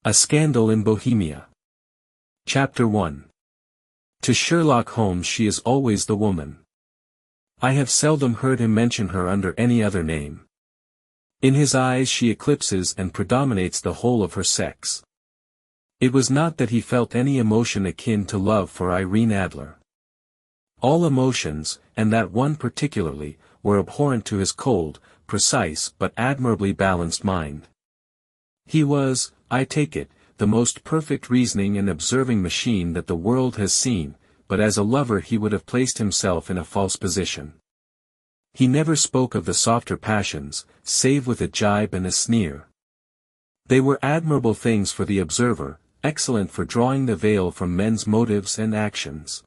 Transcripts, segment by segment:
A Scandal in Bohemia. Chapter 1. To Sherlock Holmes she is always the woman. I have seldom heard him mention her under any other name. In his eyes she eclipses and predominates the whole of her sex. It was not that he felt any emotion akin to love for Irene Adler. All emotions, and that one particularly, were abhorrent to his cold, precise but admirably balanced mind. He was, I take it, the most perfect reasoning and observing machine that the world has seen, but as a lover he would have placed himself in a false position. He never spoke of the softer passions, save with a jibe and a sneer. They were admirable things for the observer, excellent for drawing the veil from men's motives and actions.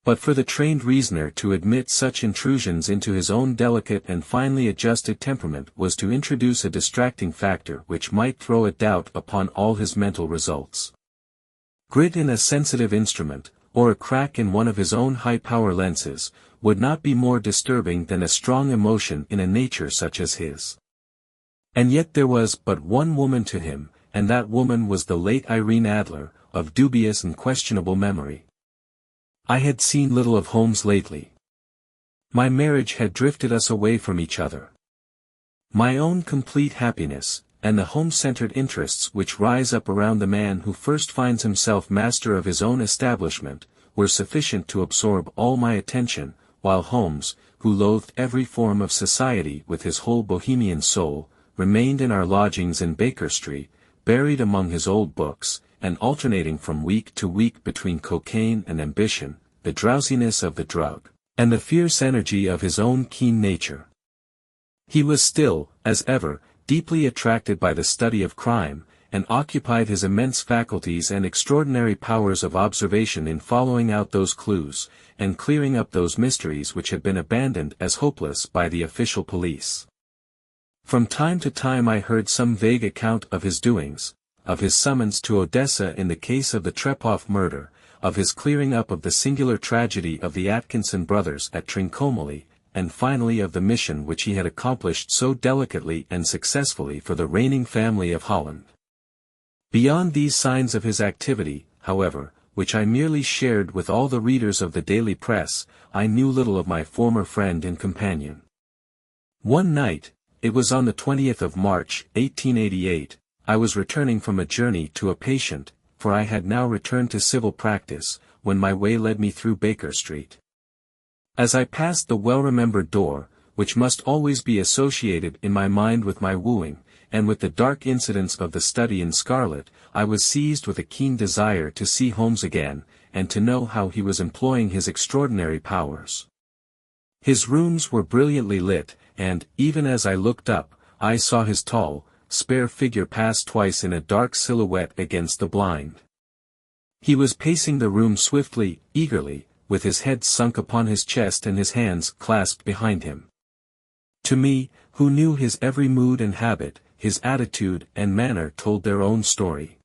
But for the trained reasoner to admit such intrusions into his own delicate and finely adjusted temperament was to introduce a distracting factor which might throw a doubt upon all his mental results. Grit in a sensitive instrument, or a crack in one of his own high-power lenses, would not be more disturbing than a strong emotion in a nature such as his. And yet there was but one woman to him, and that woman was the late Irene Adler, of dubious and questionable memory. I had seen little of Holmes lately. My marriage had drifted us away from each other. My own complete happiness, and the home-centered interests which rise up around the man who first finds himself master of his own establishment, were sufficient to absorb all my attention, while Holmes, who loathed every form of society with his whole Bohemian soul, remained in our lodgings in Baker Street, buried among his old books, and alternating from week to week between cocaine and ambition, the drowsiness of the drug, and the fierce energy of his own keen nature. He was still, as ever, deeply attracted by the study of crime, and occupied his immense faculties and extraordinary powers of observation in following out those clues, and clearing up those mysteries which had been abandoned as hopeless by the official police. From time to time I heard some vague account of his doings, of his summons to Odessa in the case of the Trepoff murder, of his clearing up of the singular tragedy of the Atkinson brothers at Trincomalee, and finally of the mission which he had accomplished so delicately and successfully for the reigning family of Holland. Beyond these signs of his activity, however, which I merely shared with all the readers of the daily press, I knew little of my former friend and companion. One night, it was on the 20th of March, 1888, I was returning from a journey to a patient, for I had now returned to civil practice, when my way led me through Baker Street. As I passed the well-remembered door, which must always be associated in my mind with my wooing, and with the dark incidents of the study in scarlet, I was seized with a keen desire to see Holmes again, and to know how he was employing his extraordinary powers. His rooms were brilliantly lit, and, even as I looked up, I saw his tall, spare figure pass twice in a dark silhouette against the blind. He was pacing the room swiftly, eagerly, with his head sunk upon his chest and his hands clasped behind him. To me, who knew his every mood and habit, his attitude and manner told their own story.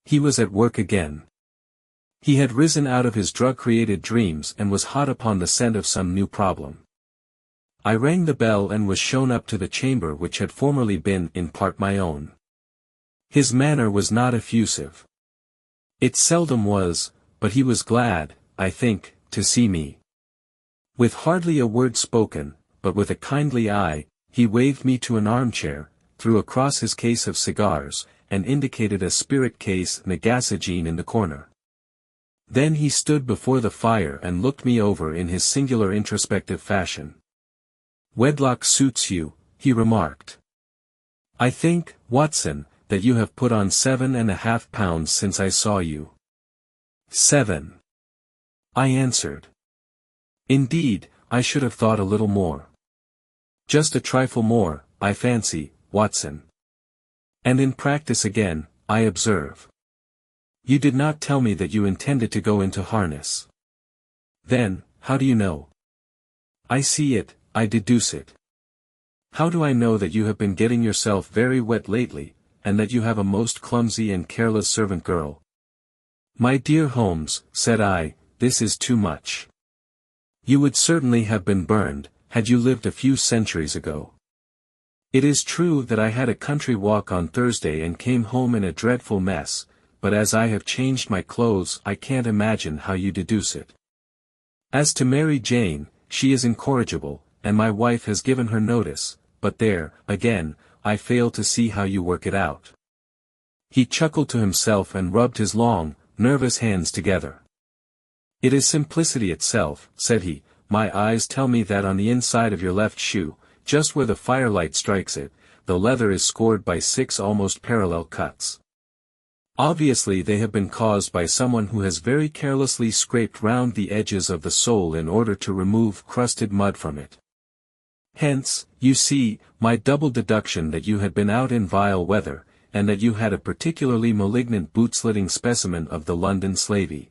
He was at work again. He had risen out of his drug-created dreams and was hot upon the scent of some new problem. I rang the bell and was shown up to the chamber which had formerly been in part my own. His manner was not effusive. It seldom was, but he was glad, I think, to see me. With hardly a word spoken, but with a kindly eye, he waved me to an armchair, threw across his case of cigars, and indicated a spirit case and a gasogene in the corner. Then he stood before the fire and looked me over in his singular introspective fashion. "Wedlock suits you," he remarked. "I think, Watson, that you have put on 7.5 pounds since I saw you." 7. I answered. "Indeed, I should have thought a little more." "Just a trifle more, I fancy, Watson." "And in practice again, I observe. You did not tell me that you intended to go into harness." "Then, how do you know?" "I see it, I deduce it." "How do I know that you have been getting yourself very wet lately, and that you have a most clumsy and careless servant girl?" "My dear Holmes," said I, "this is too much. You would certainly have been burned, had you lived a few centuries ago. It is true that I had a country walk on Thursday and came home in a dreadful mess, but as I have changed my clothes I can't imagine how you deduce it. As to Mary Jane, she is incorrigible, and my wife has given her notice, but there, again, I fail to see how you work it out. He chuckled to himself and rubbed his long, nervous hands together. It is simplicity itself, said he. My eyes tell me that on the inside of your left shoe, just where the firelight strikes it, the leather is scored by 6 almost parallel cuts. Obviously they have been caused by someone who has very carelessly scraped round the edges of the sole in order to remove crusted mud from it. Hence, you see, my double deduction that you had been out in vile weather, and that you had a particularly malignant boot-slitting specimen of the London slavey.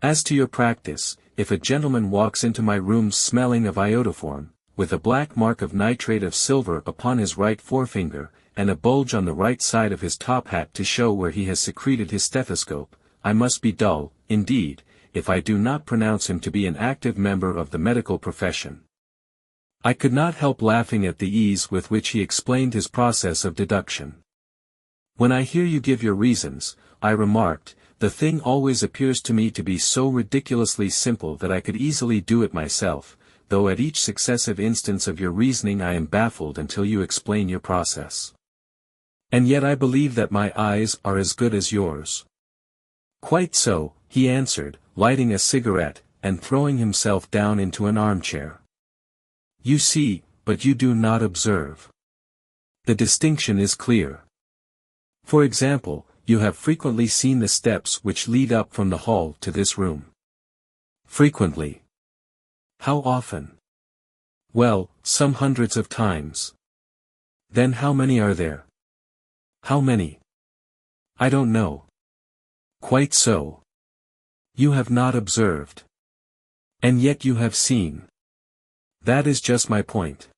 As to your practice, if a gentleman walks into my rooms smelling of iodoform, with a black mark of nitrate of silver upon his right forefinger, and a bulge on the right side of his top hat to show where he has secreted his stethoscope, I must be dull, indeed, if I do not pronounce him to be an active member of the medical profession. I could not help laughing at the ease with which he explained his process of deduction. When I hear you give your reasons, I remarked, the thing always appears to me to be so ridiculously simple that I could easily do it myself, though at each successive instance of your reasoning I am baffled until you explain your process. And yet I believe that my eyes are as good as yours. Quite so, he answered, lighting a cigarette, and throwing himself down into an armchair. You see, but you do not observe. The distinction is clear. For example, you have frequently seen the steps which lead up from the hall to this room. Frequently. How often? Well, some hundreds of times. Then how many are there? How many? I don't know. Quite so. You have not observed. And yet you have seen. That is just my point.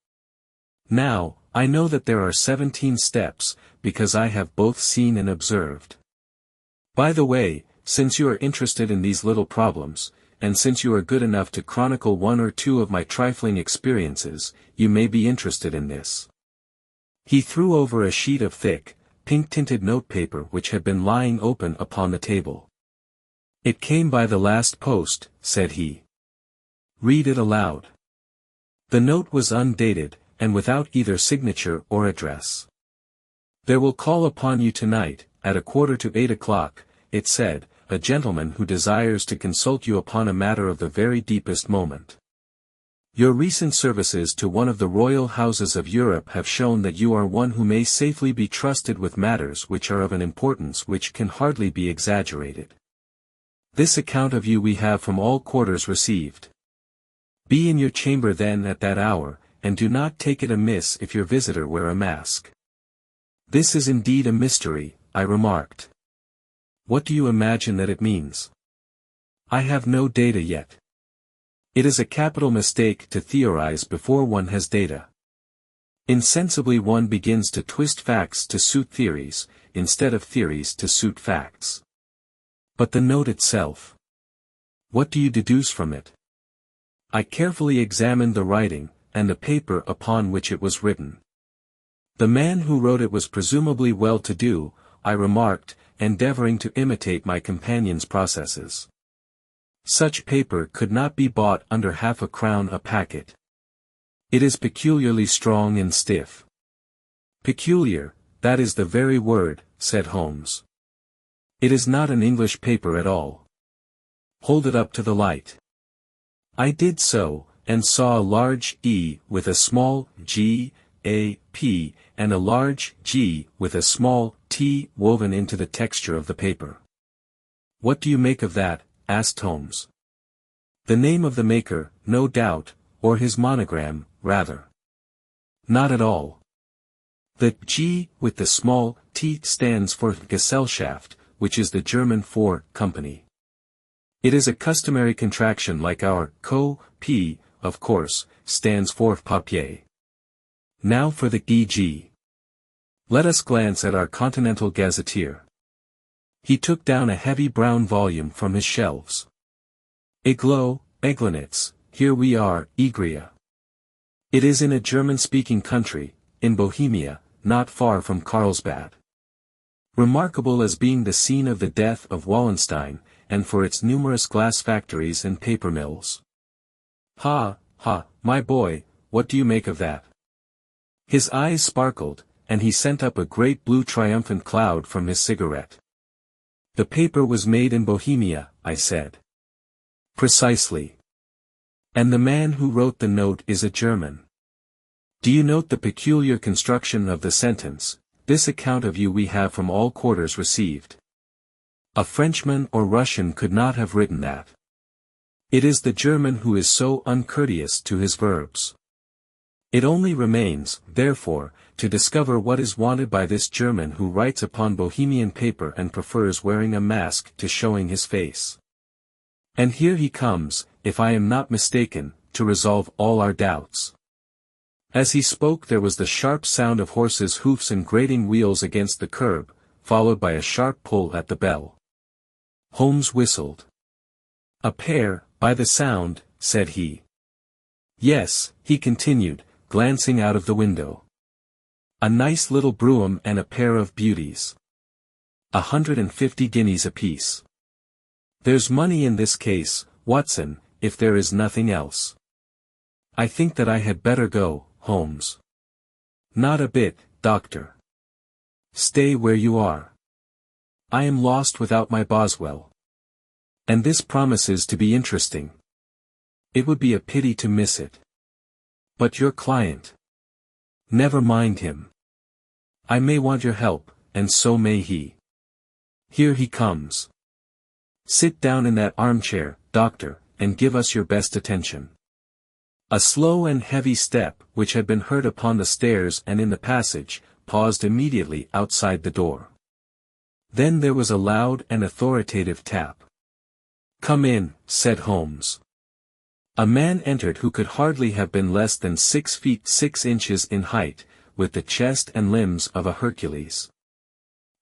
Now, I know that there are 17 steps, because I have both seen and observed. By the way, since you are interested in these little problems, and since you are good enough to chronicle one or two of my trifling experiences, you may be interested in this. He threw over a sheet of thick, pink-tinted notepaper which had been lying open upon the table. It came by the last post, said he. Read it aloud. The note was undated, and without either signature or address. There will call upon you tonight, at 7:45, it said, a gentleman who desires to consult you upon a matter of the very deepest moment. Your recent services to one of the royal houses of Europe have shown that you are one who may safely be trusted with matters which are of an importance which can hardly be exaggerated. This account of you we have from all quarters received. Be in your chamber then at that hour, and do not take it amiss if your visitor wear a mask. This is indeed a mystery, I remarked. What do you imagine that it means? I have no data yet. It is a capital mistake to theorize before one has data. Insensibly one begins to twist facts to suit theories, instead of theories to suit facts. But the note itself. What do you deduce from it? I carefully examined the writing, and the paper upon which it was written. The man who wrote it was presumably well-to-do, I remarked, endeavoring to imitate my companion's processes. Such paper could not be bought under £0.50 a packet. It is peculiarly strong and stiff. Peculiar, that is the very word, said Holmes. It is not an English paper at all. Hold it up to the light. I did so, and saw a large E with a small g, a, p, and a large G with a small t woven into the texture of the paper. What do you make of that? Asked Holmes. The name of the maker, no doubt, or his monogram, rather. Not at all. The G with the small t stands for Gesellschaft, which is the German for company. It is a customary contraction like our P, of course, stands for papier. Now for the EG. Let us glance at our Continental Gazetteer. He took down a heavy brown volume from his shelves. Iglo, Eglanitz, here we are, Igria. It is in a German-speaking country, in Bohemia, not far from Carlsbad. Remarkable as being the scene of the death of Wallenstein, and for its numerous glass factories and paper mills. Ha, ha, my boy, what do you make of that? His eyes sparkled, and he sent up a great blue triumphant cloud from his cigarette. The paper was made in Bohemia, I said. Precisely. And the man who wrote the note is a German. Do you note the peculiar construction of the sentence, "This account of you we have from all quarters received"? A Frenchman or Russian could not have written that. It is the German who is so uncourteous to his verbs. It only remains, therefore, to discover what is wanted by this German who writes upon Bohemian paper and prefers wearing a mask to showing his face. And here he comes, if I am not mistaken, to resolve all our doubts. As he spoke there was the sharp sound of horses' hoofs and grating wheels against the curb, followed by a sharp pull at the bell. Holmes whistled. A pair, by the sound, said he. Yes, he continued, glancing out of the window. A nice little brougham and a pair of beauties. 150 guineas apiece. There's money in this case, Watson, if there is nothing else. I think that I had better go, Holmes. Not a bit, Doctor. Stay where you are. I am lost without my Boswell. And this promises to be interesting. It would be a pity to miss it. But your client. Never mind him. I may want your help, and so may he. Here he comes. Sit down in that armchair, Doctor, and give us your best attention. A slow and heavy step, which had been heard upon the stairs and in the passage, paused immediately outside the door. Then there was a loud and authoritative tap. Come in, said Holmes. A man entered who could hardly have been less than 6 feet 6 inches in height, with the chest and limbs of a Hercules.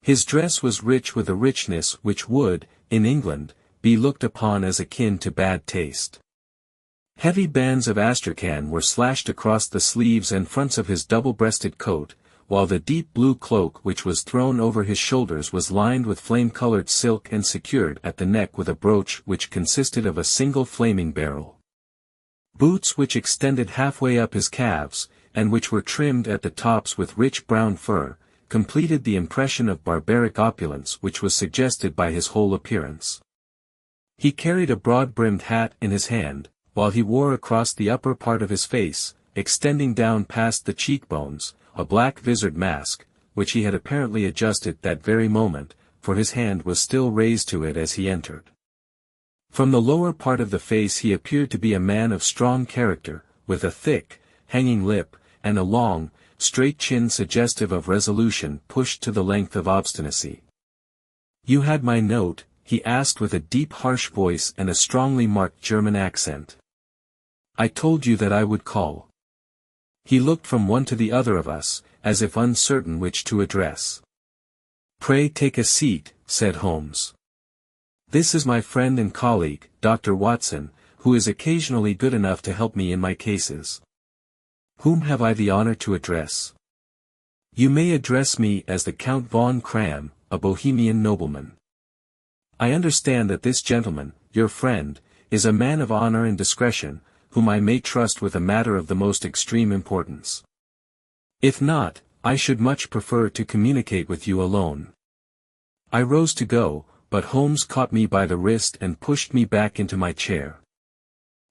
His dress was rich with a richness which would, in England, be looked upon as akin to bad taste. Heavy bands of astrakhan were slashed across the sleeves and fronts of his double-breasted coat, while the deep blue cloak which was thrown over his shoulders was lined with flame-colored silk and secured at the neck with a brooch which consisted of a single flaming barrel. Boots which extended halfway up his calves, and which were trimmed at the tops with rich brown fur, completed the impression of barbaric opulence which was suggested by his whole appearance. He carried a broad-brimmed hat in his hand, while he wore across the upper part of his face, extending down past the cheekbones, a black visored mask, which he had apparently adjusted that very moment, for his hand was still raised to it as he entered. From the lower part of the face he appeared to be a man of strong character, with a thick, hanging lip, and a long, straight chin suggestive of resolution pushed to the length of obstinacy. You had my note, he asked with a deep harsh voice and a strongly marked German accent. I told you that I would call. He looked from one to the other of us, as if uncertain which to address. Pray take a seat, said Holmes. This is my friend and colleague, Dr. Watson, who is occasionally good enough to help me in my cases. Whom have I the honor to address? You may address me as the Count von Kram, a Bohemian nobleman. I understand that this gentleman, your friend, is a man of honor and discretion, whom I may trust with a matter of the most extreme importance. If not, I should much prefer to communicate with you alone. I rose to go, but Holmes caught me by the wrist and pushed me back into my chair.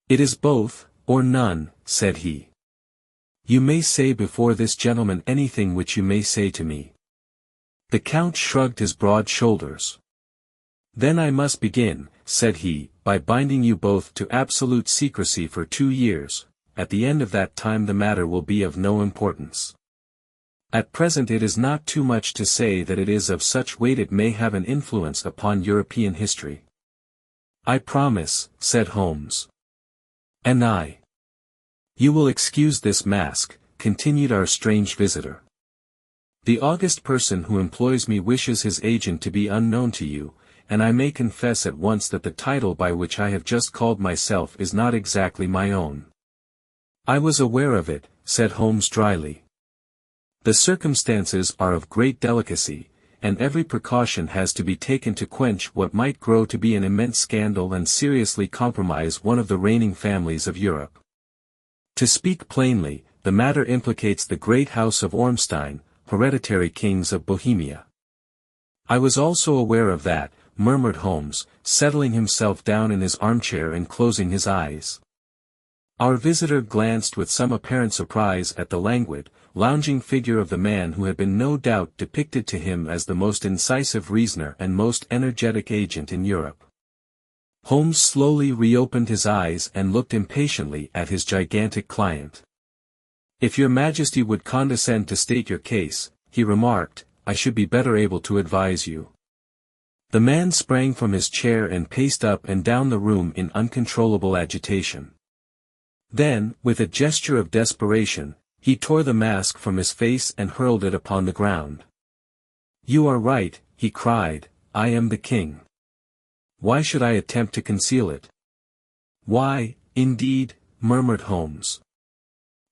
It is both, or none, said he. You may say before this gentleman anything which you may say to me. The Count shrugged his broad shoulders. Then I must begin, said he, by binding you both to absolute secrecy for 2 years. At the end of that time the matter will be of no importance. At present it is not too much to say that it is of such weight it may have an influence upon European history. I promise, said Holmes. And I. You will excuse this mask, continued our strange visitor. The august person who employs me wishes his agent to be unknown to you, and I may confess at once that the title by which I have just called myself is not exactly my own. I was aware of it, said Holmes dryly. The circumstances are of great delicacy, and every precaution has to be taken to quench what might grow to be an immense scandal and seriously compromise one of the reigning families of Europe. To speak plainly, the matter implicates the great house of Ormstein, hereditary kings of Bohemia. I was also aware of that, murmured Holmes, settling himself down in his armchair and closing his eyes. Our visitor glanced with some apparent surprise at the languid, lounging figure of the man who had been no doubt depicted to him as the most incisive reasoner and most energetic agent in Europe. Holmes slowly reopened his eyes and looked impatiently at his gigantic client. "If your Majesty would condescend to state your case," he remarked, "I should be better able to advise you." The man sprang from his chair and paced up and down the room in uncontrollable agitation. Then, with a gesture of desperation, he tore the mask from his face and hurled it upon the ground. "You are right," he cried, "I am the king. Why should I attempt to conceal it?" "Why, indeed," murmured Holmes.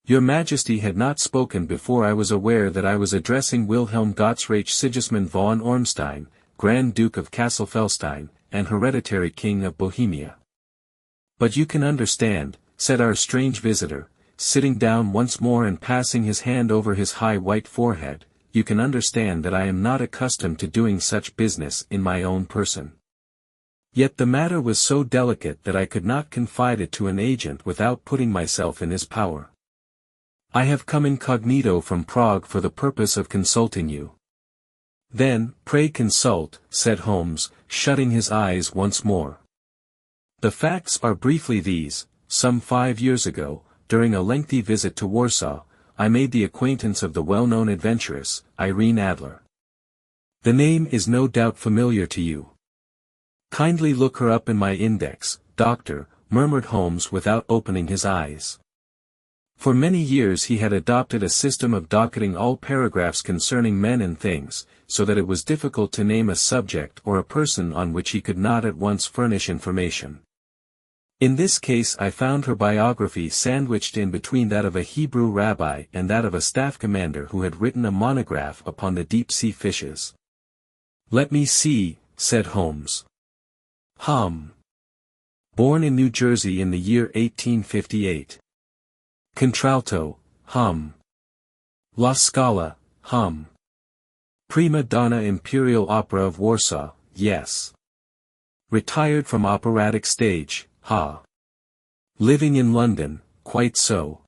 "Your Majesty had not spoken before I was aware that I was addressing Wilhelm Gottsreich Sigismund von Ormstein, Grand Duke of Cassel-Felstein, and hereditary King of Bohemia." "But you can understand," said our strange visitor, sitting down once more and passing his hand over his high white forehead, "you can understand that I am not accustomed to doing such business in my own person. Yet the matter was so delicate that I could not confide it to an agent without putting myself in his power. I have come incognito from Prague for the purpose of consulting you." "Then, pray consult," said Holmes, shutting his eyes once more. "The facts are briefly these. Some 5 years ago, during a lengthy visit to Warsaw, I made the acquaintance of the well-known adventuress, Irene Adler. The name is no doubt familiar to you. Kindly look her up in my index, doctor," murmured Holmes without opening his eyes. For many years he had adopted a system of docketing all paragraphs concerning men and things, so that it was difficult to name a subject or a person on which he could not at once furnish information. In this case I found her biography sandwiched in between that of a Hebrew rabbi and that of a staff commander who had written a monograph upon the deep-sea fishes. "Let me see," said Holmes. Born in New Jersey in the year 1858. Contralto, La Scala, Prima donna Imperial Opera of Warsaw, yes. Retired from operatic stage, Living in London, quite so.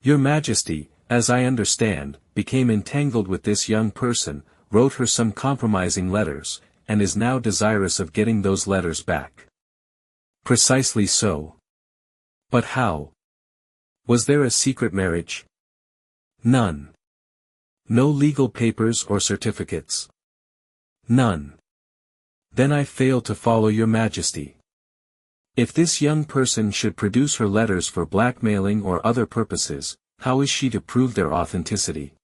Your Majesty, as I understand, became entangled with this young person, wrote her some compromising letters, and is now desirous of getting those letters back." "Precisely so. But how? Was there a secret marriage?" "None. No legal papers or certificates?" "None." "Then I fail to follow your Majesty. If this young person should produce her letters for blackmailing or other purposes, how is she to prove their authenticity?"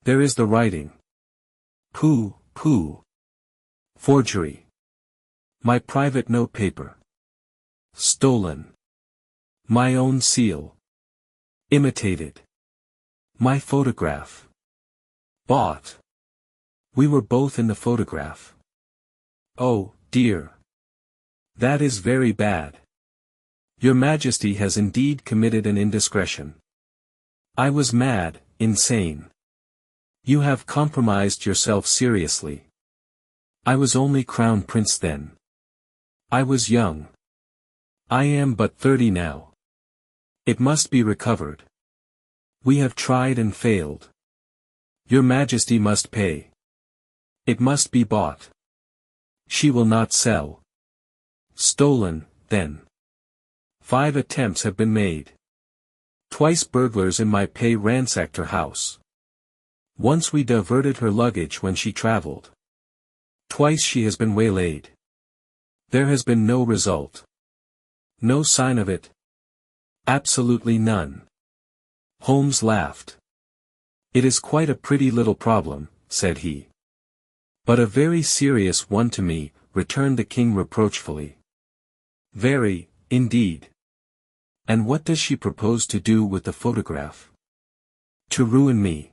"There is the writing." "Pooh. Forgery." "My private notepaper." "Stolen." "My own seal." "Imitated." "My photograph." "Bought." "We were both in the photograph." "Oh, dear. That is very bad. Your Majesty has indeed committed an indiscretion." "I was mad, insane." "You have compromised yourself seriously." "I was only Crown Prince then. I was young. I am but 30 now. It must be recovered. We have tried and failed. Your Majesty must pay. It must be bought. She will not sell." "Stolen, then." 5 attempts have been made. Twice burglars in my pay ransacked her house. Once we diverted her luggage when she traveled. Twice she has been waylaid. There has been no result. No sign of it. Absolutely none. Holmes laughed. "It is quite a pretty little problem," said he. "But a very serious one to me," returned the king reproachfully. "Very, indeed. And what does she propose to do with the photograph?" "To ruin me."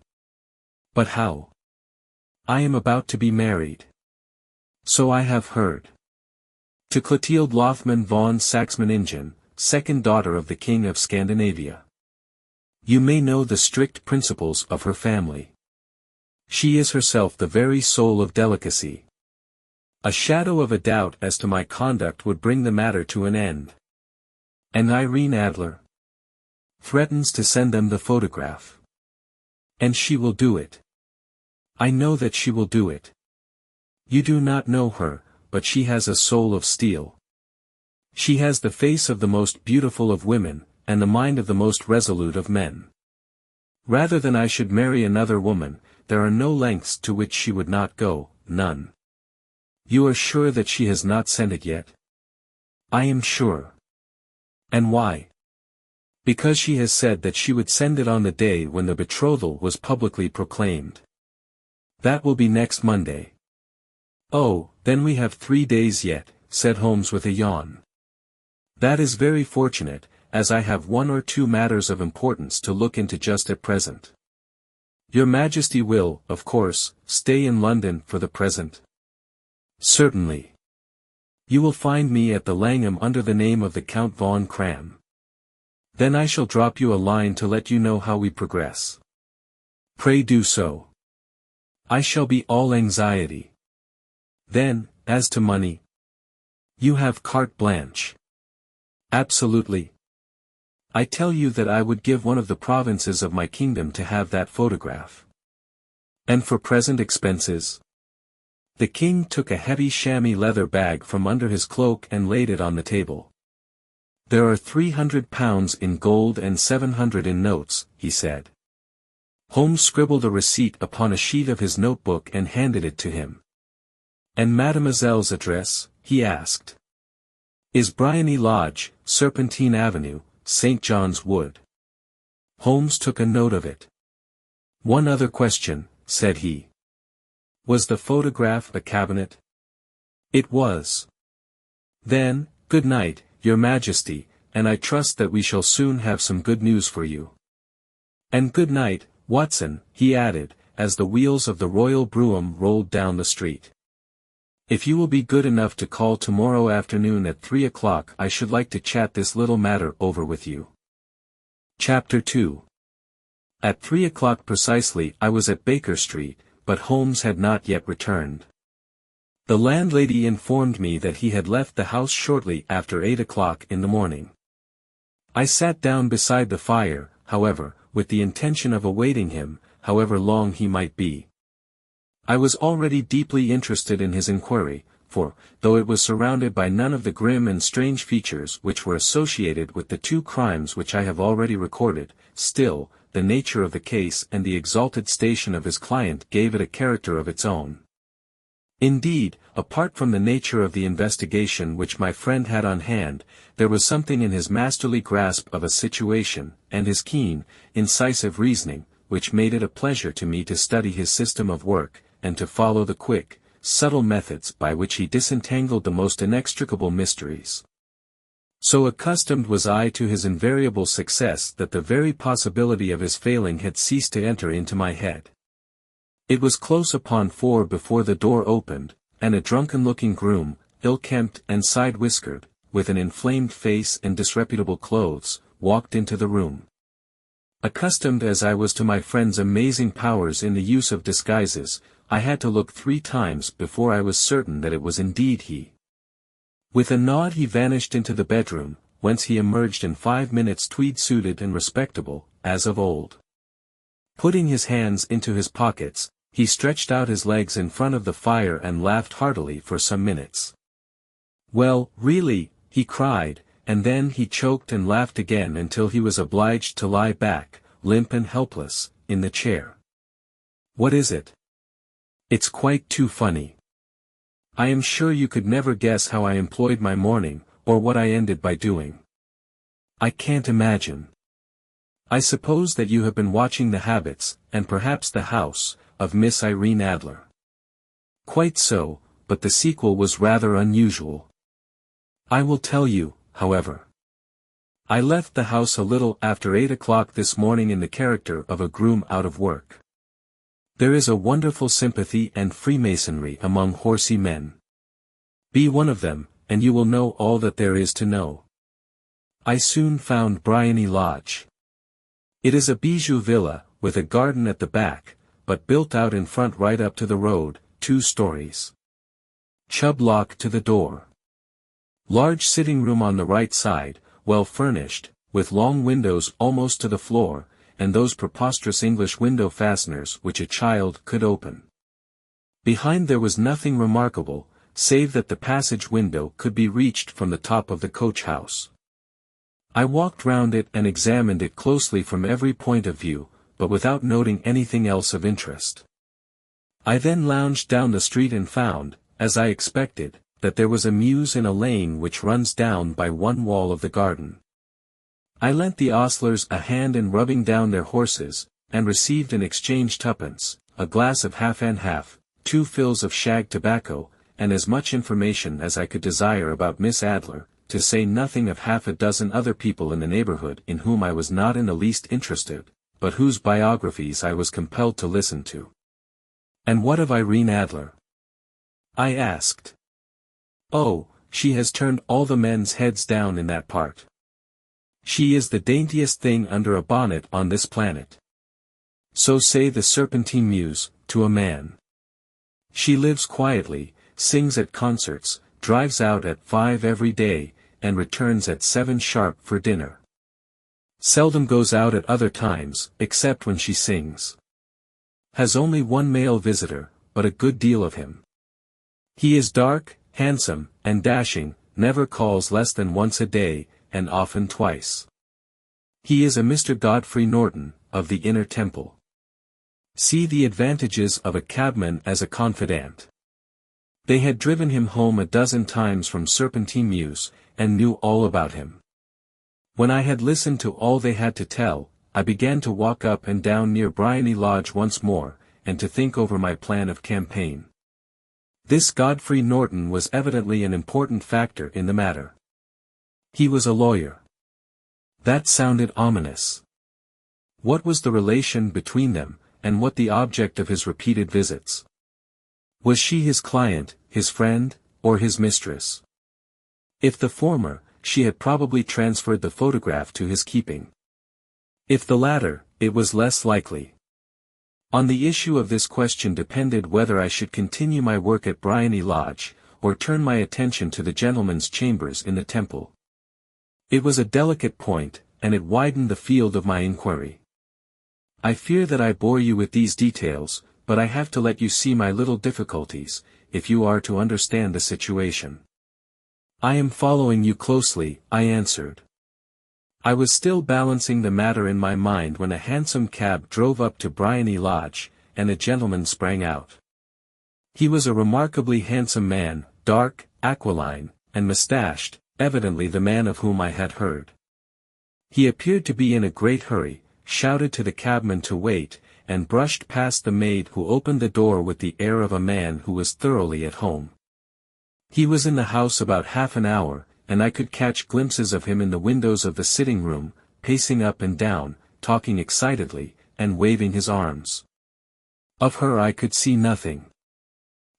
But how? I am about to be married. So I have heard. To Clotilde Lothman von Saxe-Meiningen, second daughter of the King of Scandinavia. You may know the strict principles of her family. She is herself the very soul of delicacy. A shadow of a doubt as to my conduct would bring the matter to an end. And Irene Adler threatens to send them the photograph. And she will do it. I know that she will do it. You do not know her, but she has a soul of steel. She has the face of the most beautiful of women, and the mind of the most resolute of men. Rather than I should marry another woman, there are no lengths to which she would not go, none. You are sure that she has not sent it yet? I am sure. And why? Because she has said that she would send it on the day when the betrothal was publicly proclaimed. That will be next Monday. Oh, then we have 3 days yet, said Holmes with a yawn. That is very fortunate, as I have 1 or 2 matters of importance to look into just at present. Your Majesty will, of course, stay in London for the present? Certainly. You will find me at the Langham under the name of the Count von Cram. Then I shall drop you a line to let you know how we progress. Pray do so. I shall be all anxiety. Then, as to money. You have carte blanche. Absolutely. I tell you that I would give one of the provinces of my kingdom to have that photograph. And for present expenses? The king took a heavy chamois leather bag from under his cloak and laid it on the table. There are £300 in gold and 700 in notes, he said. Holmes scribbled a receipt upon a sheet of his notebook and handed it to him. And Mademoiselle's address, he asked. Is Briony Lodge, Serpentine Avenue, St. John's Wood. Holmes took a note of it. One other question, said he. Was the photograph a cabinet? It was. Then, good night, Your Majesty, and I trust that we shall soon have some good news for you. And good night, Watson, he added, as the wheels of the royal brougham rolled down the street. If you will be good enough to call tomorrow afternoon at 3 o'clock, I should like to chat this little matter over with you. Chapter 2. At 3 o'clock precisely I was at Baker Street, but Holmes had not yet returned. The landlady informed me that he had left the house shortly after 8 o'clock in the morning. I sat down beside the fire, however, with the intention of awaiting him, however long he might be. I was already deeply interested in his inquiry, for, though it was surrounded by none of the grim and strange features which were associated with the 2 crimes which I have already recorded, still, the nature of the case and the exalted station of his client gave it a character of its own. Indeed, apart from the nature of the investigation which my friend had on hand, there was something in his masterly grasp of a situation, and his keen, incisive reasoning, which made it a pleasure to me to study his system of work, and to follow the quick, subtle methods by which he disentangled the most inextricable mysteries. So accustomed was I to his invariable success that the very possibility of his failing had ceased to enter into my head. It was close upon 4 before the door opened, and a drunken-looking groom, ill-kempt and side-whiskered, with an inflamed face and disreputable clothes, walked into the room. Accustomed as I was to my friend's amazing powers in the use of disguises, I had to look 3 times before I was certain that it was indeed he. With a nod he vanished into the bedroom, whence he emerged in 5 minutes tweed-suited and respectable, as of old. Putting his hands into his pockets, he stretched out his legs in front of the fire and laughed heartily for some minutes. Well, really, he cried, and then he choked and laughed again until he was obliged to lie back, limp and helpless, in the chair. What is it? It's quite too funny. I am sure you could never guess how I employed my morning, or what I ended by doing. I can't imagine. I suppose that you have been watching the habits, and perhaps the house, of Miss Irene Adler. Quite so, but the sequel was rather unusual. I will tell you, however. I left the house a little after 8 o'clock this morning in the character of a groom out of work. There is a wonderful sympathy and freemasonry among horsey men. Be one of them, and you will know all that there is to know. I soon found Briony Lodge. It is a bijou villa, with a garden at the back, but built out in front right up to the road, 2 stories. Chubb lock to the door. Large sitting room on the right side, well furnished, with long windows almost to the floor, and those preposterous English window fasteners which a child could open. Behind there was nothing remarkable, save that the passage window could be reached from the top of the coach house. I walked round it and examined it closely from every point of view, but without noting anything else of interest. I then lounged down the street and found, as I expected, that there was a mews in a lane which runs down by one wall of the garden. I lent the ostlers a hand in rubbing down their horses, and received in exchange 2d, a glass of half and half, 2 fills of shag tobacco, and as much information as I could desire about Miss Adler, to say nothing of half a dozen other people in the neighborhood in whom I was not in the least interested, but whose biographies I was compelled to listen to. "And what of Irene Adler?" I asked. "Oh, she has turned all the men's heads down in that part. She is the daintiest thing under a bonnet on this planet. So say the Serpentine Mews, to a man. She lives quietly, sings at concerts, drives out at 5 every day, and returns at 7 sharp for dinner. Seldom goes out at other times, except when she sings. Has only 1 male visitor, but a good deal of him. He is dark, handsome, and dashing, never calls less than once a day, and often twice. He is a Mr. Godfrey Norton, of the Inner Temple. See the advantages of a cabman as a confidant." They had driven him home a dozen times from Serpentine Mews, and knew all about him. When I had listened to all they had to tell, I began to walk up and down near Briony Lodge once more, and to think over my plan of campaign. This Godfrey Norton was evidently an important factor in the matter. He was a lawyer. That sounded ominous. What was the relation between them, and what the object of his repeated visits? Was she his client, his friend, or his mistress? If the former, she had probably transferred the photograph to his keeping. If the latter, it was less likely. On the issue of this question depended whether I should continue my work at Briony Lodge, or turn my attention to the gentlemen's chambers in the Temple. It was a delicate point, and it widened the field of my inquiry. I fear that I bore you with these details, but I have to let you see my little difficulties, if you are to understand the situation. "I am following you closely," I answered. I was still balancing the matter in my mind when a hansom cab drove up to Briony Lodge, and a gentleman sprang out. He was a remarkably handsome man, dark, aquiline, and mustached, evidently the man of whom I had heard. He appeared to be in a great hurry, shouted to the cabman to wait, and brushed past the maid who opened the door with the air of a man who was thoroughly at home. He was in the house about half an hour, and I could catch glimpses of him in the windows of the sitting room, pacing up and down, talking excitedly, and waving his arms. Of her I could see nothing.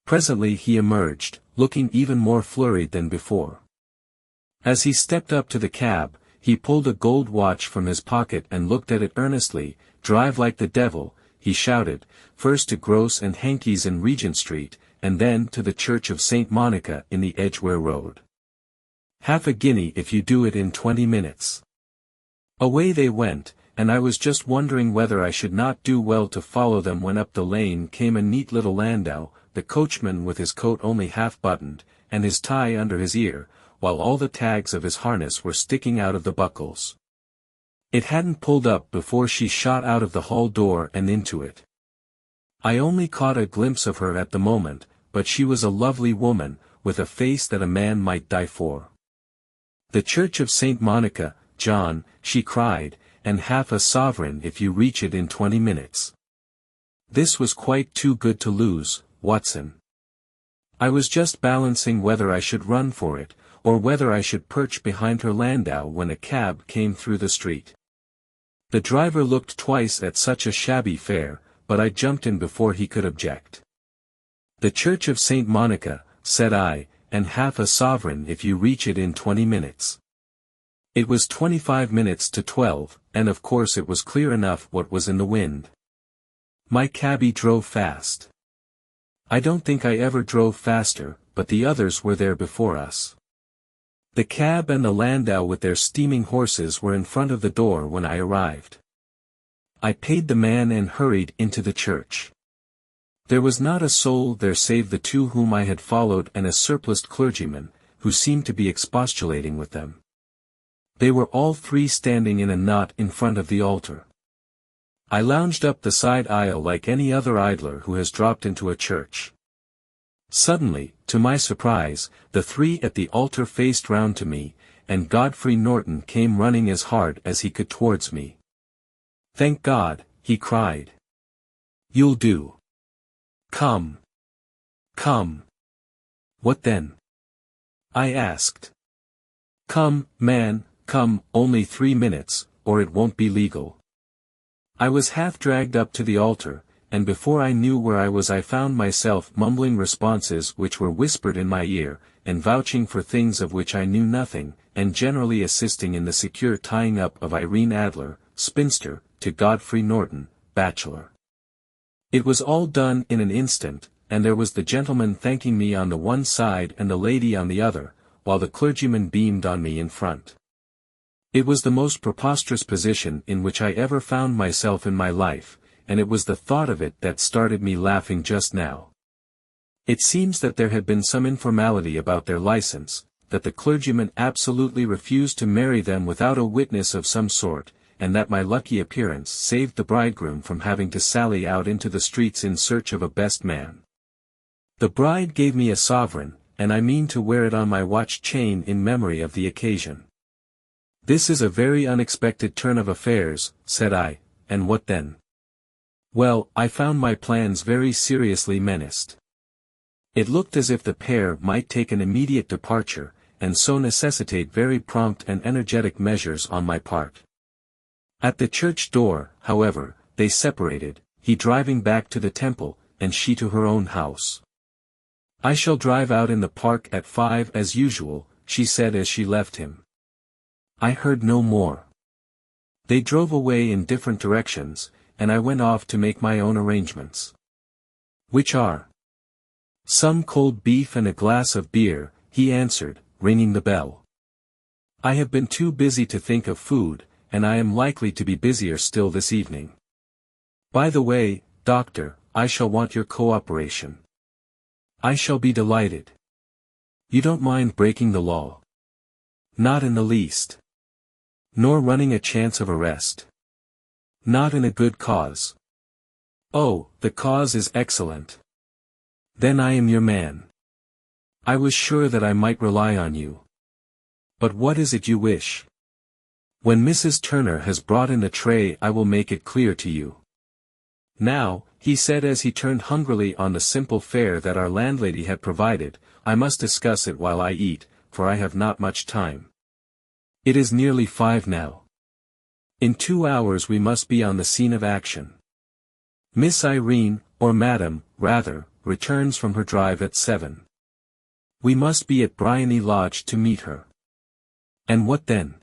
Presently he emerged, looking even more flurried than before. As he stepped up to the cab, he pulled a gold watch from his pocket and looked at it earnestly. "Drive like the devil," he shouted, "first to Gross and Henke's in Regent Street, and then to the Church of St. Monica in the Edgware Road. Half a guinea if you do it in 20 minutes. Away they went, and I was just wondering whether I should not do well to follow them when up the lane came a neat little landau, the coachman with his coat only half buttoned, and his tie under his ear, while all the tags of his harness were sticking out of the buckles. It hadn't pulled up before she shot out of the hall door and into it. I only caught a glimpse of her at the moment, but she was a lovely woman, with a face that a man might die for. "The Church of St. Monica, John," she cried, "and half a sovereign if you reach it in 20 minutes. This was quite too good to lose, Watson. I was just balancing whether I should run for it, or whether I should perch behind her landau when a cab came through the street. The driver looked twice at such a shabby fare, but I jumped in before he could object. "The Church of St. Monica," said I, "and half a sovereign if you reach it in 20 minutes. It was 25 minutes to 12, and of course it was clear enough what was in the wind. My cabby drove fast. I don't think I ever drove faster, but the others were there before us. The cab and the landau with their steaming horses were in front of the door when I arrived. I paid the man and hurried into the church. There was not a soul there save the two whom I had followed and a surpliced clergyman, who seemed to be expostulating with them. They were all three standing in a knot in front of the altar. I lounged up the side aisle like any other idler who has dropped into a church. Suddenly, to my surprise, the three at the altar faced round to me, and Godfrey Norton came running as hard as he could towards me. "Thank God," he cried. "You'll do. Come. Come." "What then?" I asked. "Come, man, come, only 3 minutes, or it won't be legal." I was half dragged up to the altar, and before I knew where I was I found myself mumbling responses which were whispered in my ear, and vouching for things of which I knew nothing, and generally assisting in the secure tying up of Irene Adler, spinster, to Godfrey Norton, bachelor. It was all done in an instant, and there was the gentleman thanking me on the one side and the lady on the other, while the clergyman beamed on me in front. It was the most preposterous position in which I ever found myself in my life, and it was the thought of it that started me laughing just now. It seems that there had been some informality about their license, that the clergyman absolutely refused to marry them without a witness of some sort, and that my lucky appearance saved the bridegroom from having to sally out into the streets in search of a best man. The bride gave me a sovereign, and I mean to wear it on my watch chain in memory of the occasion. "This is a very unexpected turn of affairs," said I, "and what then?" Well, I found my plans very seriously menaced. It looked as if the pair might take an immediate departure, and so necessitate very prompt and energetic measures on my part. At the church door, however, they separated, he driving back to the temple, and she to her own house. "I shall drive out in the park at 5 as usual," she said as she left him. I heard no more. They drove away in different directions, and I went off to make my own arrangements. "Which are?" "Some cold beef and a glass of beer," he answered, ringing the bell. "I have been too busy to think of food, and I am likely to be busier still this evening. By the way, Doctor, I shall want your cooperation." "I shall be delighted." "You don't mind breaking the law?" "Not in the least." "Nor running a chance of arrest?" "Not in a good cause." "Oh, the cause is excellent. Then I am your man. I was sure that I might rely on you. But what is it you wish?" "When Mrs. Turner has brought in the tray I will make it clear to you." "Now," he said as he turned hungrily on the simple fare that our landlady had provided, "I must discuss it while I eat, for I have not much time. It is nearly 5 now. In 2 hours we must be on the scene of action. Miss Irene, or Madam, rather, returns from her drive at 7. We must be at Briony Lodge to meet her. And what then?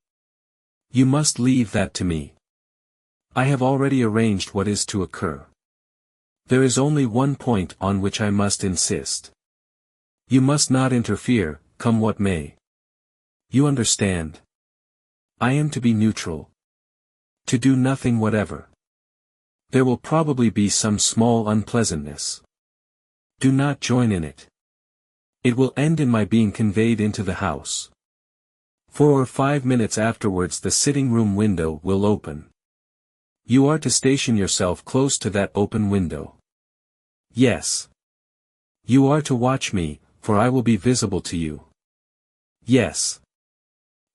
You must leave that to me. I have already arranged what is to occur. There is only one point on which I must insist. You must not interfere, come what may. You understand? I am to be neutral. To do nothing whatever. There will probably be some small unpleasantness. Do not join in it. It will end in my being conveyed into the house. 4 or 5 minutes afterwards the sitting-room window will open. You are to station yourself close to that open window. Yes. You are to watch me, for I will be visible to you. Yes.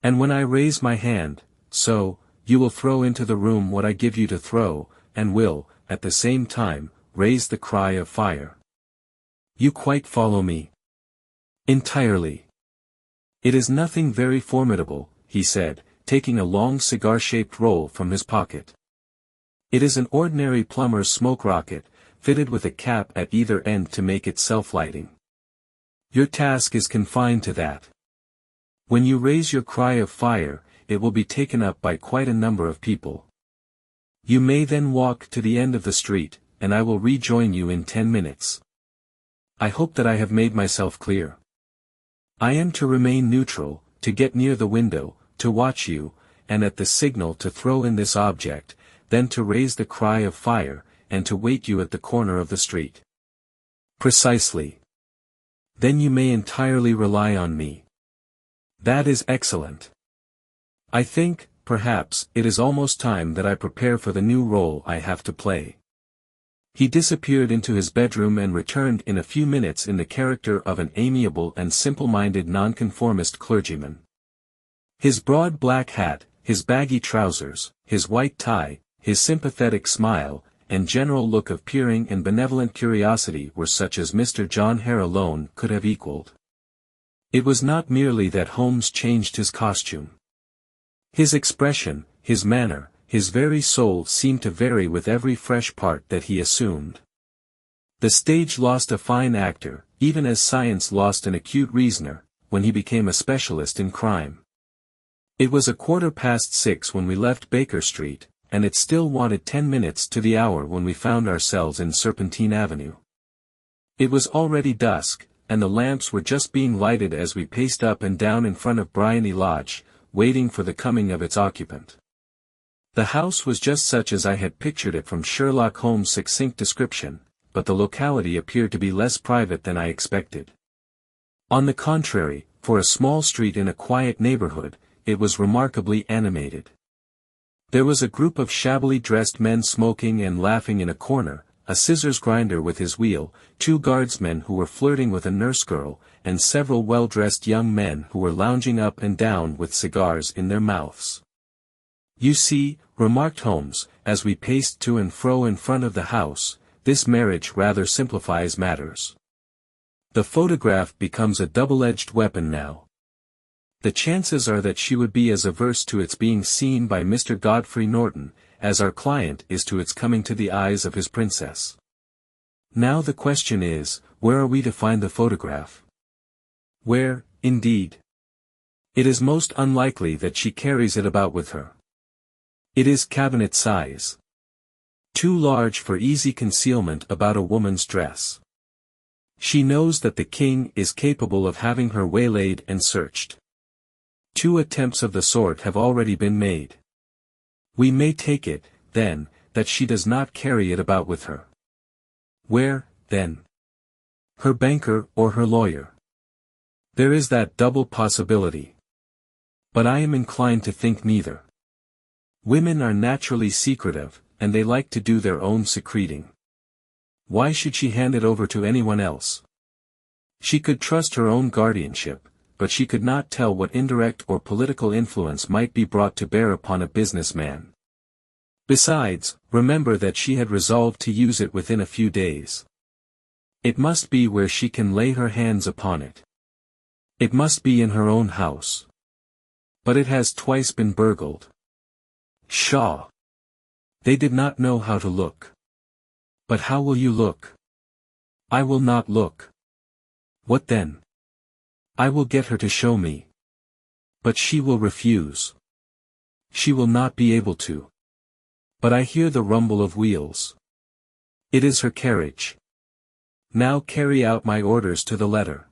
And when I raise my hand, so, you will throw into the room what I give you to throw, and will, at the same time, raise the cry of fire. You quite follow me? Entirely. It is nothing very formidable, he said, taking a long cigar-shaped roll from his pocket. It is an ordinary plumber's smoke rocket, fitted with a cap at either end to make it self-lighting. Your task is confined to that. When you raise your cry of fire, it will be taken up by quite a number of people. You may then walk to the end of the street, and I will rejoin you in 10 minutes. I hope that I have made myself clear. I am to remain neutral, to get near the window, to watch you, and at the signal to throw in this object, then to raise the cry of fire, and to wait you at the corner of the street. Precisely. Then you may entirely rely on me. That is excellent. I think, perhaps, it is almost time that I prepare for the new role I have to play. He disappeared into his bedroom and returned in a few minutes in the character of an amiable and simple-minded nonconformist clergyman. His broad black hat, his baggy trousers, his white tie, his sympathetic smile, and general look of peering and benevolent curiosity were such as Mr. John Hare alone could have equalled. It was not merely that Holmes changed his costume. His expression, his manner, his very soul seemed to vary with every fresh part that he assumed. The stage lost a fine actor, even as science lost an acute reasoner, when he became a specialist in crime. It was 6:15 when we left Baker Street, and it still wanted 10 minutes to the hour when we found ourselves in Serpentine Avenue. It was already dusk, and the lamps were just being lighted as we paced up and down in front of Briony Lodge, waiting for the coming of its occupant. The house was just such as I had pictured it from Sherlock Holmes' succinct description, but the locality appeared to be less private than I expected. On the contrary, for a small street in a quiet neighborhood, it was remarkably animated. There was a group of shabbily dressed men smoking and laughing in a corner, a scissors grinder with his wheel, 2 guardsmen who were flirting with a nurse girl, and several well-dressed young men who were lounging up and down with cigars in their mouths. "You see," remarked Holmes, as we paced to and fro in front of the house, "this marriage rather simplifies matters. The photograph becomes a double-edged weapon now. The chances are that she would be as averse to its being seen by Mr. Godfrey Norton, as our client is to its coming to the eyes of his princess. Now the question is, where are we to find the photograph? Where, indeed? It is most unlikely that she carries it about with her. It is cabinet size. Too large for easy concealment about a woman's dress. She knows that the king is capable of having her waylaid and searched. 2 attempts of the sort have already been made. We may take it, then, that she does not carry it about with her. Where, then? Her banker or her lawyer. There is that double possibility. But I am inclined to think neither. Women are naturally secretive, and they like to do their own secreting. Why should she hand it over to anyone else? She could trust her own guardianship, but she could not tell what indirect or political influence might be brought to bear upon a businessman. Besides, remember that she had resolved to use it within a few days. It must be where she can lay her hands upon it. It must be in her own house. But it has twice been burgled. Pshaw! They did not know how to look. But how will you look? I will not look. What then? I will get her to show me. But she will refuse. She will not be able to. But I hear the rumble of wheels. It is her carriage. Now carry out my orders to the letter.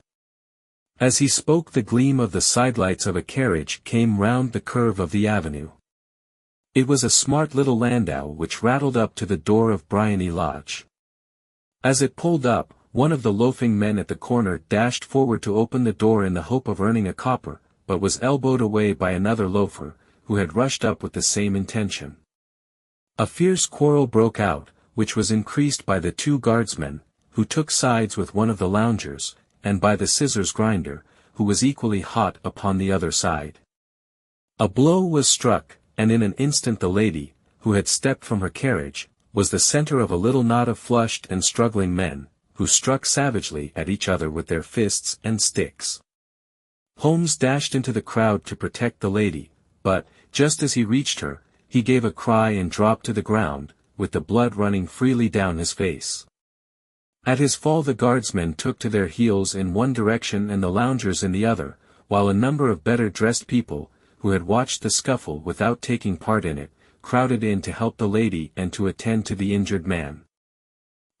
As he spoke, the gleam of the sidelights of a carriage came round the curve of the avenue. It was a smart little landau which rattled up to the door of Briony Lodge. As it pulled up, one of the loafing men at the corner dashed forward to open the door in the hope of earning a copper, but was elbowed away by another loafer, who had rushed up with the same intention. A fierce quarrel broke out, which was increased by the 2 guardsmen, who took sides with one of the loungers, and by the scissors grinder, who was equally hot upon the other side. A blow was struck, and in an instant the lady, who had stepped from her carriage, was the center of a little knot of flushed and struggling men, who struck savagely at each other with their fists and sticks. Holmes dashed into the crowd to protect the lady, but, just as he reached her, he gave a cry and dropped to the ground, with the blood running freely down his face. At his fall the guardsmen took to their heels in one direction and the loungers in the other, while a number of better-dressed people, who had watched the scuffle without taking part in it, crowded in to help the lady and to attend to the injured man.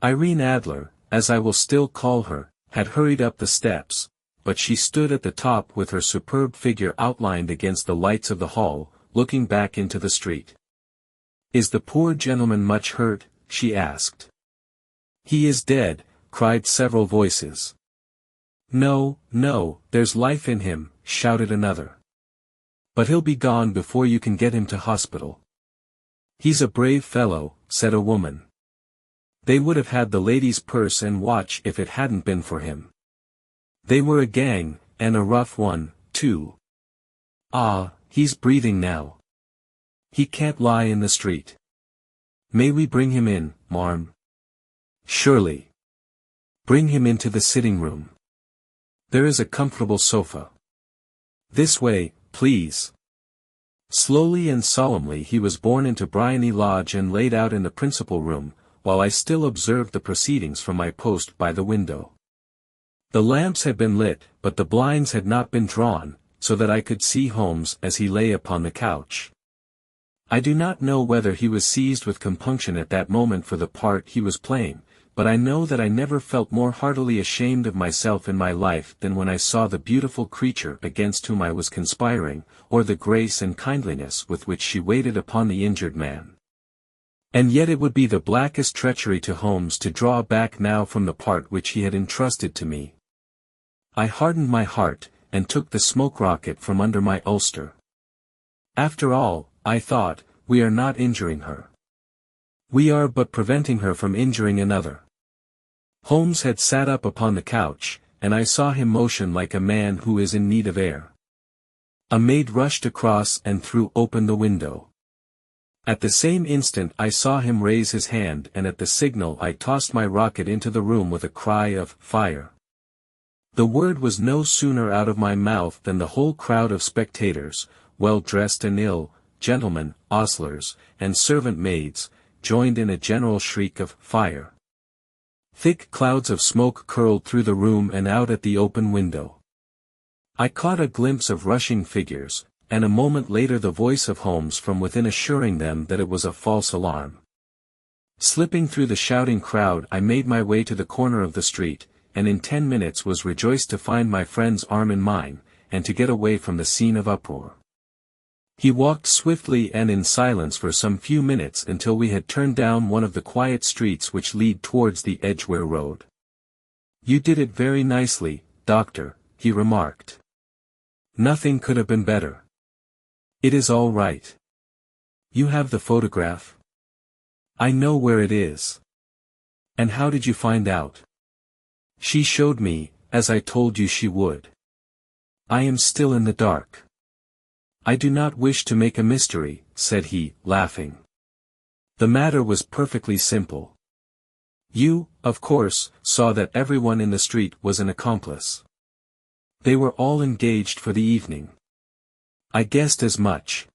Irene Adler, as I will still call her, had hurried up the steps, but she stood at the top with her superb figure outlined against the lights of the hall, looking back into the street. "Is the poor gentleman much hurt?" she asked. "He is dead," cried several voices. "No, no, there's life in him," shouted another. "But he'll be gone before you can get him to hospital." "He's a brave fellow," said a woman. "They would have had the lady's purse and watch if it hadn't been for him. They were a gang, and a rough one, too. Ah, he's breathing now. He can't lie in the street. May we bring him in, marm?" "Surely. Bring him into the sitting room. There is a comfortable sofa. This way, please." Slowly and solemnly he was borne into Briony Lodge and laid out in the principal room, while I still observed the proceedings from my post by the window. The lamps had been lit, but the blinds had not been drawn, so that I could see Holmes as he lay upon the couch. I do not know whether he was seized with compunction at that moment for the part he was playing, but I know that I never felt more heartily ashamed of myself in my life than when I saw the beautiful creature against whom I was conspiring, or the grace and kindliness with which she waited upon the injured man. And yet it would be the blackest treachery to Holmes to draw back now from the part which he had entrusted to me. I hardened my heart, and took the smoke rocket from under my ulster. After all, I thought, we are not injuring her. We are but preventing her from injuring another. Holmes had sat up upon the couch, and I saw him motion like a man who is in need of air. A maid rushed across and threw open the window. At the same instant I saw him raise his hand, and at the signal I tossed my rocket into the room with a cry of "Fire!" The word was no sooner out of my mouth than the whole crowd of spectators, well dressed and ill, gentlemen, ostlers, and servant maids, joined in a general shriek of "Fire!" Thick clouds of smoke curled through the room and out at the open window. I caught a glimpse of rushing figures, and a moment later the voice of Holmes from within assuring them that it was a false alarm. Slipping through the shouting crowd I made my way to the corner of the street, and in 10 minutes was rejoiced to find my friend's arm in mine, and to get away from the scene of uproar. He walked swiftly and in silence for some few minutes until we had turned down one of the quiet streets which lead towards the Edgware Road. "You did it very nicely, Doctor," he remarked. "Nothing could have been better. It is all right. You have the photograph?" "I know where it is." "And how did you find out?" "She showed me, as I told you she would. I am still in the dark." "I do not wish to make a mystery," said he, laughing. "The matter was perfectly simple. You, of course, saw that everyone in the street was an accomplice. They were all engaged for the evening. I guessed as much.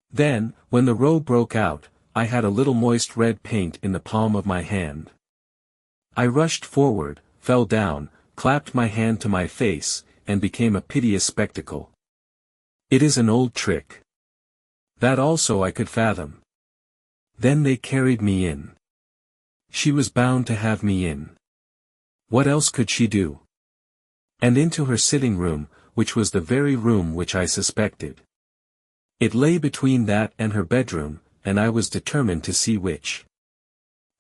Then, when the row broke out, I had a little moist red paint in the palm of my hand. I rushed forward, fell down, clapped my hand to my face, and became a piteous spectacle. It is an old trick. That also I could fathom. Then they carried me in. She was bound to have me in. What else could she do? And into her sitting room, which was the very room which I suspected. It lay between that and her bedroom, and I was determined to see which.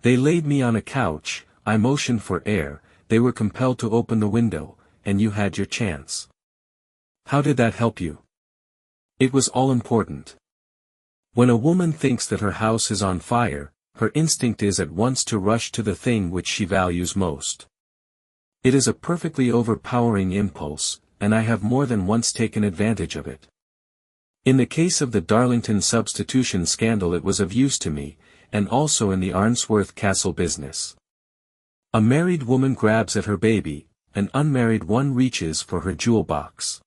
They laid me on a couch, I motioned for air, they were compelled to open the window, and you had your chance. How did that help you? It was all important. When a woman thinks that her house is on fire, her instinct is at once to rush to the thing which she values most. It is a perfectly overpowering impulse, and I have more than once taken advantage of it. In the case of the Darlington substitution scandal it was of use to me, and also in the Arnsworth Castle business. A married woman grabs at her baby, an unmarried one reaches for her jewel box.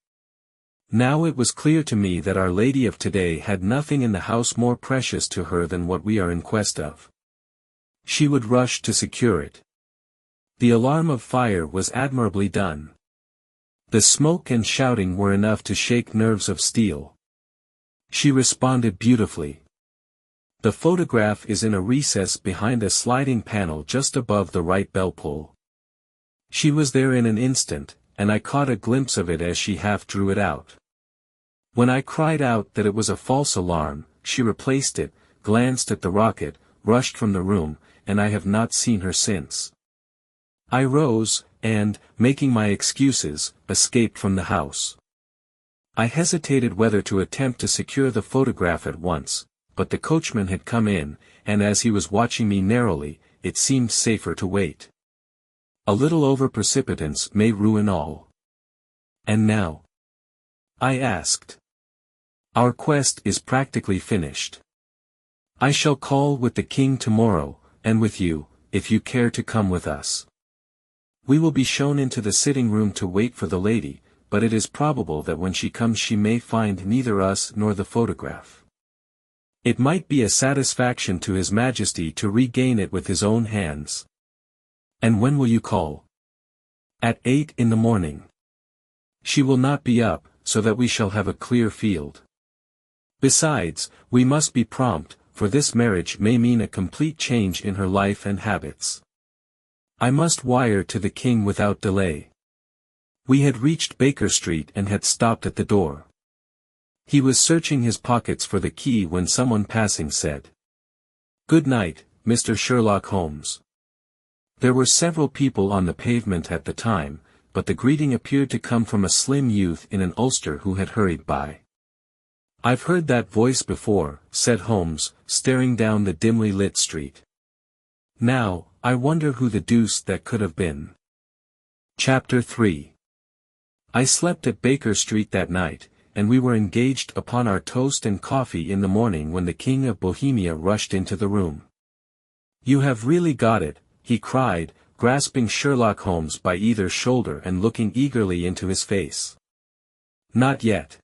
Now it was clear to me that Our Lady of today had nothing in the house more precious to her than what we are in quest of. She would rush to secure it. The alarm of fire was admirably done. The smoke and shouting were enough to shake nerves of steel. She responded beautifully. The photograph is in a recess behind a sliding panel just above the right bell pull. She was there in an instant, and I caught a glimpse of it as she half drew it out. When I cried out that it was a false alarm, she replaced it, glanced at the rocket, rushed from the room, and I have not seen her since. I rose, and, making my excuses, escaped from the house. I hesitated whether to attempt to secure the photograph at once, but the coachman had come in, and as he was watching me narrowly, it seemed safer to wait. A little over-precipitance may ruin all. And now? I asked. Our quest is practically finished. I shall call with the king tomorrow, and with you, if you care to come with us. We will be shown into the sitting room to wait for the lady, but it is probable that when she comes she may find neither us nor the photograph. It might be a satisfaction to His Majesty to regain it with his own hands. And when will you call? At 8 in the morning. She will not be up, so that we shall have a clear field. Besides, we must be prompt, for this marriage may mean a complete change in her life and habits. I must wire to the king without delay. We had reached Baker Street and had stopped at the door. He was searching his pockets for the key when someone passing said, "Good night, Mr. Sherlock Holmes." There were several people on the pavement at the time, but the greeting appeared to come from a slim youth in an ulster who had hurried by. "I've heard that voice before," said Holmes, staring down the dimly lit street. "Now, I wonder who the deuce that could have been." Chapter 3. I slept at Baker Street that night, and we were engaged upon our toast and coffee in the morning when the King of Bohemia rushed into the room. "You have really got it," he cried, grasping Sherlock Holmes by either shoulder and looking eagerly into his face. "Not yet.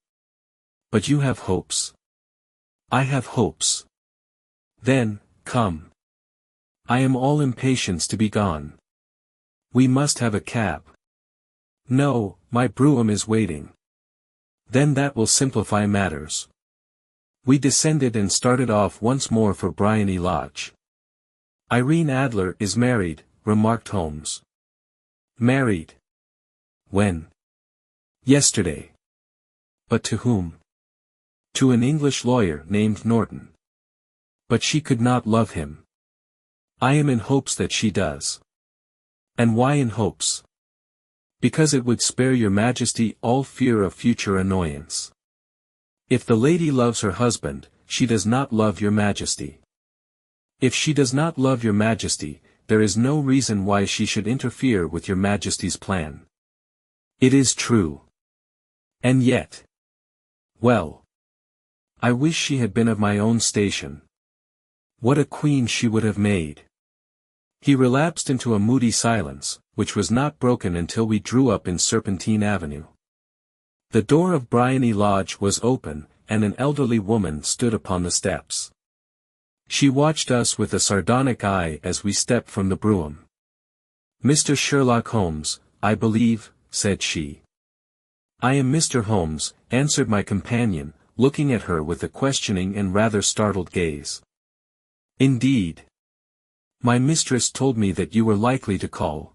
But you have hopes." "I have hopes." "Then, come. I am all impatience to be gone. We must have a cab." "No, my brougham is waiting." "Then that will simplify matters." We descended and started off once more for Briony Lodge. "Irene Adler is married," remarked Holmes. "Married? When?" "Yesterday." "But to whom?" "To an English lawyer named Norton." "But she could not love him." "I am in hopes that she does." "And why in hopes?" "Because it would spare your Majesty all fear of future annoyance. If the lady loves her husband, she does not love your Majesty. If she does not love your Majesty, there is no reason why she should interfere with your Majesty's plan." "It is true. And yet. Well. I wish she had been of my own station. What a queen she would have made." He relapsed into a moody silence, which was not broken until we drew up in Serpentine Avenue. The door of Briony Lodge was open, and an elderly woman stood upon the steps. She watched us with a sardonic eye as we stepped from the brougham. "Mr. Sherlock Holmes, I believe," said she. "I am Mr. Holmes," answered my companion, looking at her with a questioning and rather startled gaze. "Indeed. My mistress told me that you were likely to call.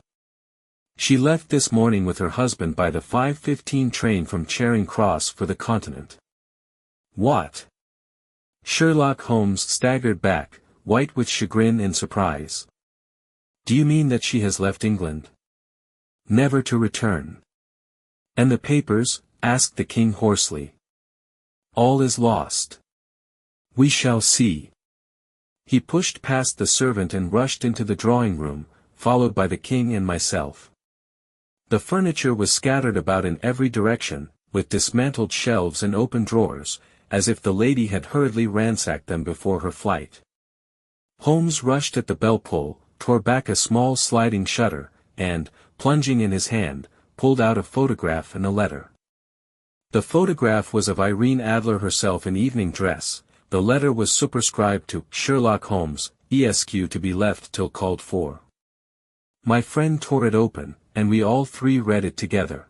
She left this morning with her husband by the 5:15 train from Charing Cross for the Continent." "What?" Sherlock Holmes staggered back, white with chagrin and surprise. "Do you mean that she has left England? Never to return?" "And the papers?" asked the king hoarsely. "All is lost. We shall see." He pushed past the servant and rushed into the drawing-room, followed by the king and myself. The furniture was scattered about in every direction, with dismantled shelves and open drawers, as if the lady had hurriedly ransacked them before her flight. Holmes rushed at the bell-pull, tore back a small sliding shutter, and, plunging in his hand, pulled out a photograph and a letter. The photograph was of Irene Adler herself in evening dress. The letter was superscribed to Sherlock Holmes, Esq to be left till called for. My friend tore it open, and we all three read it together.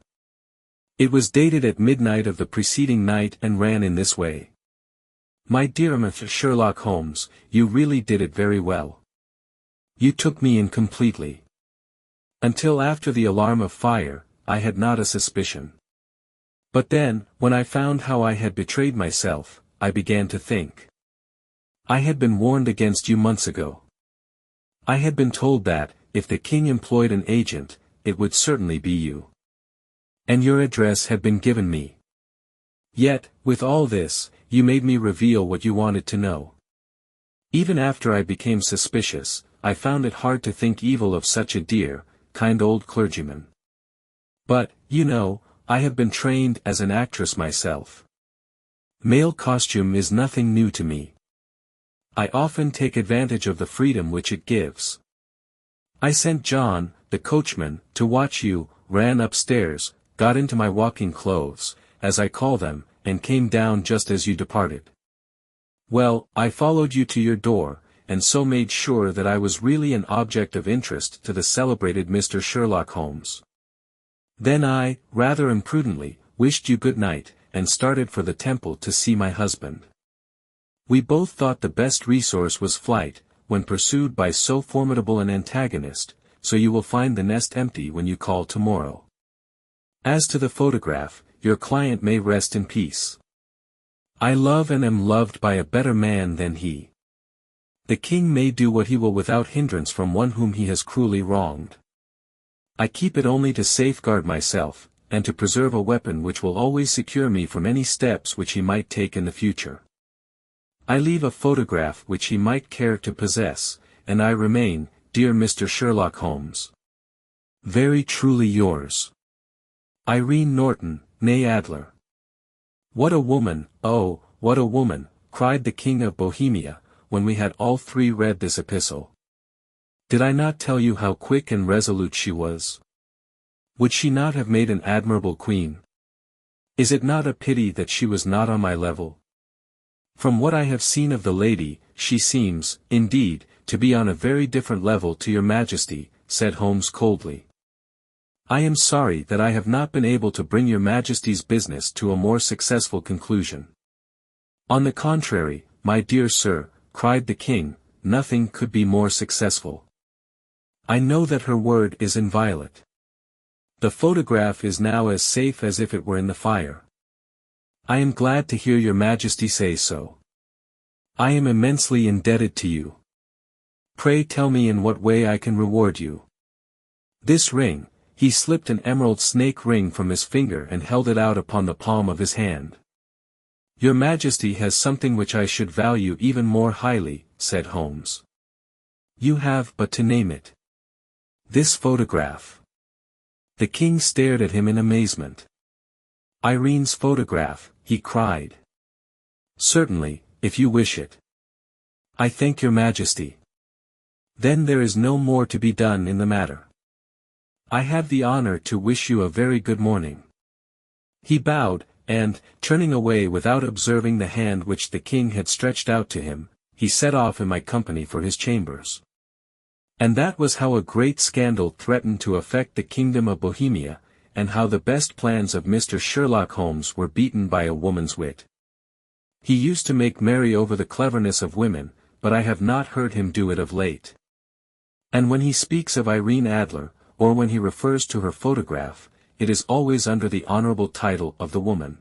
It was dated at midnight of the preceding night and ran in this way. My dear Mr. Sherlock Holmes, you really did it very well. You took me in completely. Until after the alarm of fire, I had not a suspicion. But then, when I found how I had betrayed myself, I began to think. I had been warned against you months ago. I had been told that, if the king employed an agent, it would certainly be you. And your address had been given me. Yet, with all this, you made me reveal what you wanted to know. Even after I became suspicious, I found it hard to think evil of such a dear, kind old clergyman. But, you know, I have been trained as an actress myself. Male costume is nothing new to me. I often take advantage of the freedom which it gives. I sent John, the coachman, to watch you, ran upstairs, got into my walking clothes, as I call them, and came down just as you departed. Well, I followed you to your door, and so made sure that I was really an object of interest to the celebrated Mr. Sherlock Holmes. Then I, rather imprudently, wished you good night, and started for the temple to see my husband. We both thought the best resource was flight, when pursued by so formidable an antagonist, so you will find the nest empty when you call tomorrow. As to the photograph, your client may rest in peace. I love and am loved by a better man than he. The king may do what he will without hindrance from one whom he has cruelly wronged. I keep it only to safeguard myself, and to preserve a weapon which will always secure me from any steps which he might take in the future. I leave a photograph which he might care to possess, and I remain, dear Mr. Sherlock Holmes, very truly yours, Irene Norton, née Adler. What a woman, oh, what a woman, cried the King of Bohemia, when we had all three read this epistle. Did I not tell you how quick and resolute she was? Would she not have made an admirable queen? Is it not a pity that she was not on my level? From what I have seen of the lady, she seems, indeed, to be on a very different level to your Majesty, said Holmes coldly. I am sorry that I have not been able to bring your Majesty's business to a more successful conclusion. On the contrary, my dear sir, cried the king, nothing could be more successful. I know that her word is inviolate. The photograph is now as safe as if it were in the fire. I am glad to hear your Majesty say so. I am immensely indebted to you. Pray tell me in what way I can reward you. This ring, he slipped an emerald snake ring from his finger and held it out upon the palm of his hand. Your Majesty has something which I should value even more highly, said Holmes. You have but to name it. This photograph. The king stared at him in amazement. Irene's photograph, he cried. Certainly, if you wish it. I thank your Majesty. Then there is no more to be done in the matter. I have the honor to wish you a very good morning. He bowed, and, turning away without observing the hand which the king had stretched out to him, he set off in my company for his chambers. And that was how a great scandal threatened to affect the kingdom of Bohemia, and how the best plans of Mr. Sherlock Holmes were beaten by a woman's wit. He used to make merry over the cleverness of women, but I have not heard him do it of late. And when he speaks of Irene Adler, or when he refers to her photograph, it is always under the honorable title of the woman.